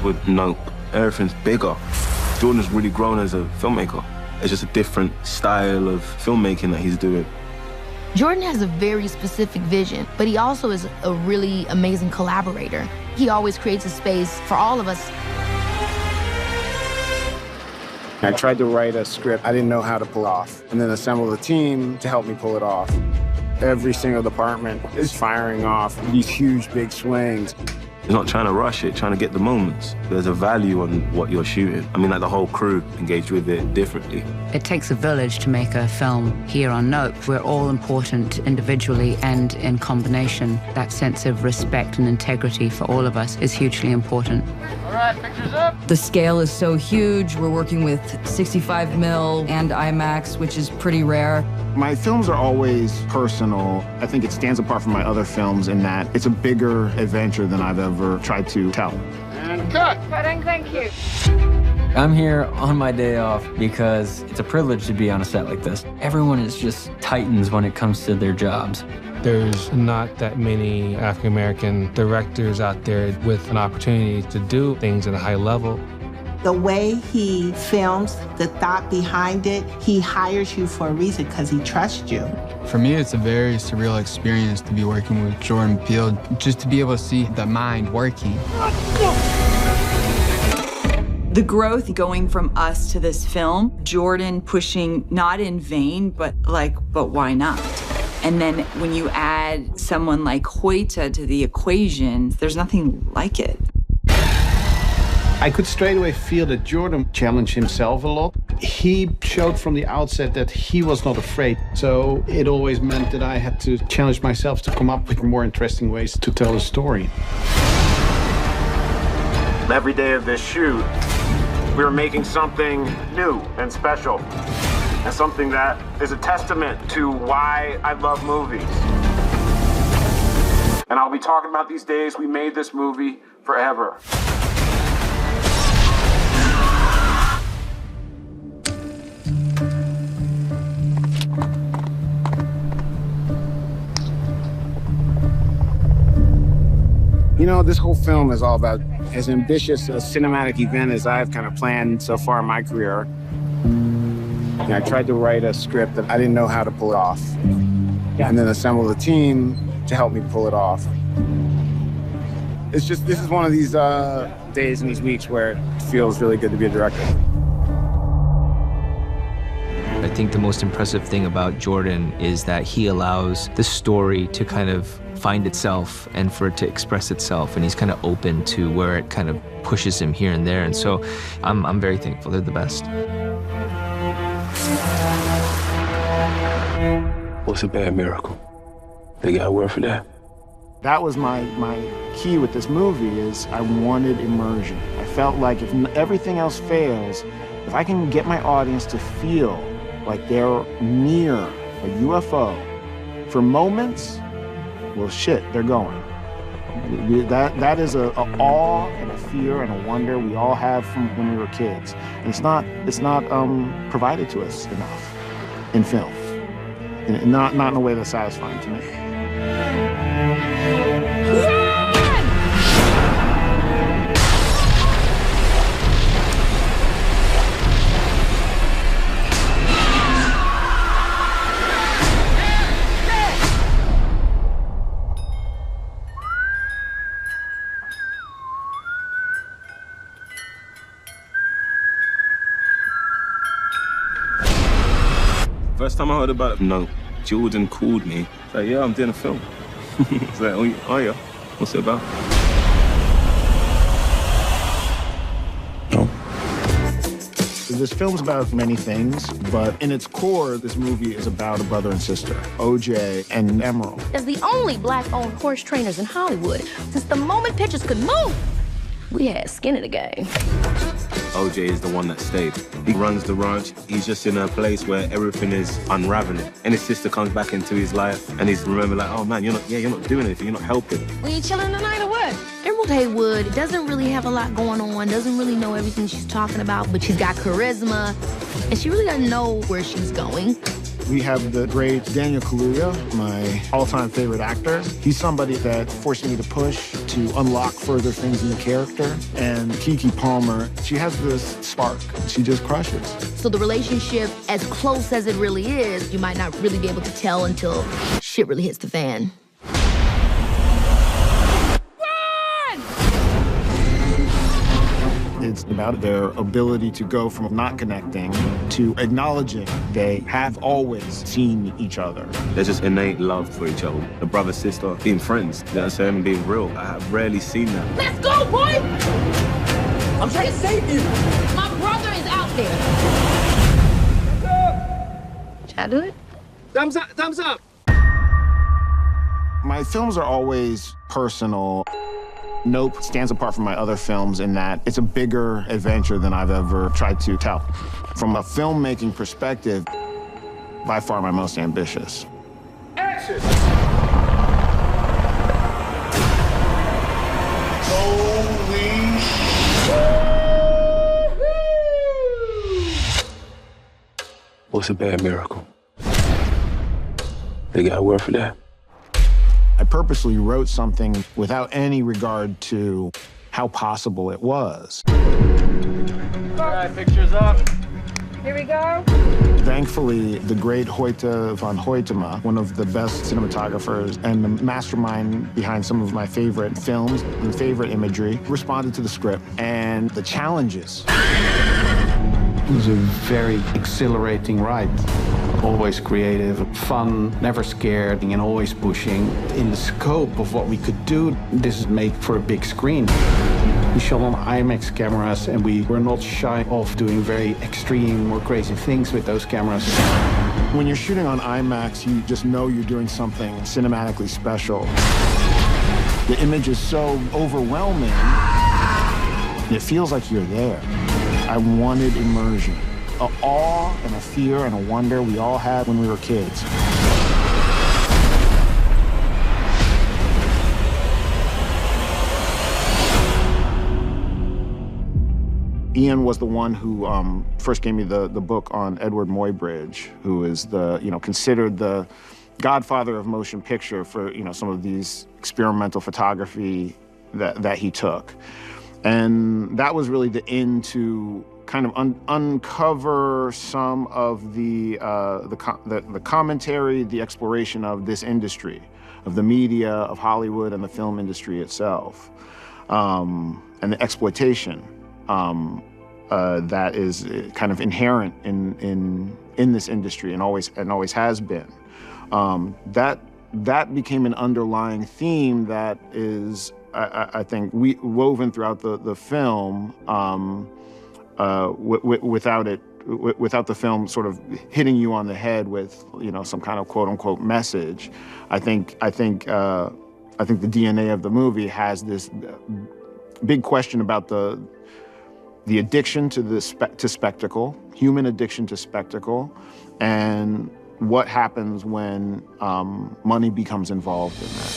With Nope, everything's bigger. Jordan's really grown as a filmmaker. It's just a different style of filmmaking that he's doing. Jordan has a very specific vision, but he also is a really amazing collaborator. He always creates a space for all of us. I tried to write a script I didn't know how to pull off, and then assemble a team to help me pull it off. Every single department is firing off these huge, big swings. He's not trying to rush it, trying to get the moments. There's a value on what you're shooting. I mean, like the whole crew engaged with it differently. It takes a village to make a film here on Nope. We're all important individually and in combination. That sense of respect and integrity for all of us is hugely important. All right, pictures up. The scale is so huge. We're working with 65 mil and IMAX, which is pretty rare. My films are always personal. I think it stands apart from my other films in that it's a bigger adventure than I've ever tried to tell. And cut. Cutting, thank you. I'm here on my day off because it's a privilege to be on a set like this. Everyone is just titans when it comes to their jobs. There's not that many African-American directors out there with an opportunity to do things at a high level. The way he films, the thought behind it, he hires you for a reason because he trusts you. For me, it's a very surreal experience to be working with Jordan Peele, just to be able to see the mind working. The growth going from us to this film, Jordan pushing not in vain, but why not? And then when you add someone like Hoyta to the equation, there's nothing like it. I could straight away feel that Jordan challenged himself a lot. He showed from the outset that he was not afraid. So it always meant that I had to challenge myself to come up with more interesting ways to tell a story. Every day of this shoot, we were making something new and special, and something that is a testament to why I love movies. And I'll be talking about these days we made this movie forever. You know, this whole film is all about as ambitious a cinematic event as I've kind of planned so far in my career. And I tried to write a script that I didn't know how to pull it off, and then assemble a team to help me pull it off. It's just, this is one of these days and these weeks where it feels really good to be a director. I think the most impressive thing about Jordan is that he allows the story to kind of find itself and for it to express itself, and he's kind of open to where it kind of pushes him here and there, and so I'm very thankful. They're the best. What's a bad miracle? They got a word for that. That was my key with this movie, is I wanted immersion. I felt like if everything else fails, if I can get my audience to feel like they're near a UFO for moments, well, shit, they're going. That is a awe and a fear and a wonder we all have from when we were kids. And it's not provided to us enough in film, and not in a way that's satisfying to me. First time I heard about it, no, Jordan called me. Like, yeah, I'm doing a film. I was like, oh yeah, what's it about? No. This film's about many things, but in its core, this movie is about a brother and sister, OJ and Emerald. As the only black-owned horse trainers in Hollywood, since the moment pictures could move, we had skin in the game. OJ is the one that stayed. He runs the ranch. He's just in a place where everything is unraveling. And his sister comes back into his life, and he's remember like, oh man, you're not doing anything. You're not helping. We ain't chilling tonight or what? Emerald Haywood doesn't really have a lot going on, doesn't really know everything she's talking about, but she's got charisma, and she really doesn't know where she's going. We have the great Daniel Kaluuya, my all-time favorite actor. He's somebody that forced me to push to unlock further things in the character. And Keke Palmer, she has this spark. She just crushes. So the relationship, as close as it really is, you might not really be able to tell until shit really hits the fan. It's about their ability to go from not connecting to acknowledging they have always seen each other. There's just innate love for each other. A brother, sister, being friends, you know what I'm saying, being real. I have rarely seen that. Let's go, boy! I'm trying to save you! My brother is out there! Should I do it? Thumbs up, thumbs up! My films are always personal. Nope stands apart from my other films in that it's a bigger adventure than I've ever tried to tell. From a filmmaking perspective, by far my most ambitious. Action! Holy What's a bad miracle? They got a word for that. I purposely wrote something without any regard to how possible it was. All right, pictures up. Here we go. Thankfully, the great Hoyte van Hoytema, one of the best cinematographers and the mastermind behind some of my favorite films and favorite imagery, responded to the script and the challenges. It was a very exhilarating ride. Always creative, fun, never scared, and always pushing. In the scope of what we could do, this is made for a big screen. We shot on IMAX cameras, and we were not shy of doing very extreme or crazy things with those cameras. When you're shooting on IMAX, you just know you're doing something cinematically special. The image is so overwhelming, it feels like you're there. I wanted immersion. An awe and a fear and a wonder we all had when we were kids. Ian was the one who first gave me the book on Edward Muybridge, who is considered the godfather of motion picture for some of these experimental photography that he took. And that was really the in to kind of uncover some of the commentary, the exploration of this industry, of the media, of Hollywood, and the film industry itself, and the exploitation that is kind of inherent in this industry and always has been. That became an underlying theme that is, I think, woven throughout the film. Without the film sort of hitting you on the head with some kind of quote unquote message, I think the DNA of the movie has this big question about the addiction to spectacle, human addiction to spectacle, and what happens when money becomes involved in that.